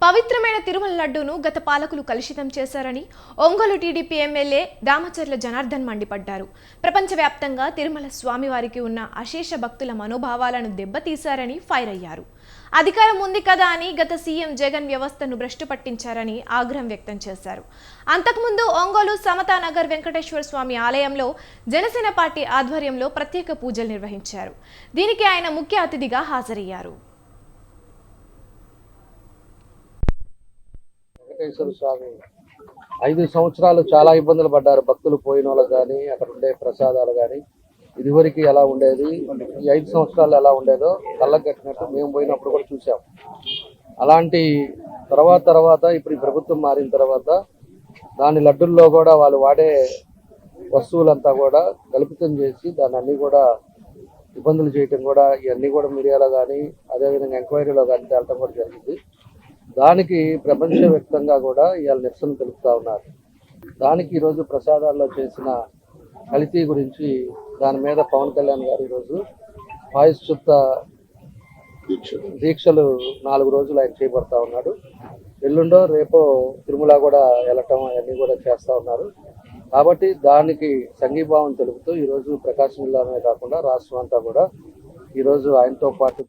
పవిత్రమైన తిరుమల లడ్డూను గత పాలకులు కలుషితం చేశారని ఒంగోలు టీడీపీ ఎమ్మెల్యే దామచర్ల జనార్దన్ మండిపడ్డారు. ప్రపంచవ్యాప్తంగా తిరుమల స్వామివారికి ఉన్న అశేష భక్తుల మనోభావాలను దెబ్బతీశారని ఫైర్ అయ్యారు. అధికారం ఉంది కదా అని గత సీఎం జగన్ వ్యవస్థను భ్రష్టు పట్టించారని ఆగ్రహం వ్యక్తం చేశారు. అంతకుముందు ఒంగోలు సమతానగర్ వెంకటేశ్వర స్వామి ఆలయంలో జనసేన పార్టీ ఆధ్వర్యంలో ప్రత్యేక పూజలు నిర్వహించారు. దీనికి ఆయన ముఖ్య అతిథిగా హాజరయ్యారు. వెంకటేశ్వర స్వామి 5 సంవత్సరాలు చాలా ఇబ్బందులు పడ్డారు. భక్తులు పోయిన వాళ్ళకి కానీ, అక్కడ ఉండే ప్రసాదాలు కానీ ఇదివరకు ఎలా ఉండేది, ఈ 5 సంవత్సరాలు ఎలా ఉండేదో కళ్ళకు కట్టినట్టు మేము పోయినప్పుడు కూడా చూసాం. అలాంటి తర్వాత ఇప్పుడు ఈ ప్రభుత్వం మారిన తర్వాత దాని లడ్డుల్లో కూడా వాళ్ళు వాడే వస్తువులంతా కూడా కలుపుతం చేసి దాన్ని అన్నీ కూడా ఇబ్బందులు చేయటం కూడా ఇవన్నీ కూడా మీడియాలో కానీ అదేవిధంగా ఎంక్వైరీలో కానీ తేలటం కూడా జరిగింది. దానికి ప్రపంచవ్యాప్తంగా కూడా ఇవాళ నిరసన తెలుపుతా ఉన్నారు. దానికి ఈరోజు ప్రసాదాల్లో చేసిన కల్తీ గురించి దాని మీద పవన్ కళ్యాణ్ గారు ఈరోజు ప్రాయశ్చిత్త దీక్షలు 4 రోజులు ఆయన చేపడతా ఉన్నాడు. ఎల్లుండో రేపో తిరుమల కూడా వెళ్ళటం అవన్నీ కూడా చేస్తూ ఉన్నారు. కాబట్టి దానికి సంఘీభావం తెలుపుతూ ఈరోజు ప్రకాశం జిల్లానే కాకుండా రాష్ట్రం అంతా కూడా ఈరోజు ఆయనతో పాటు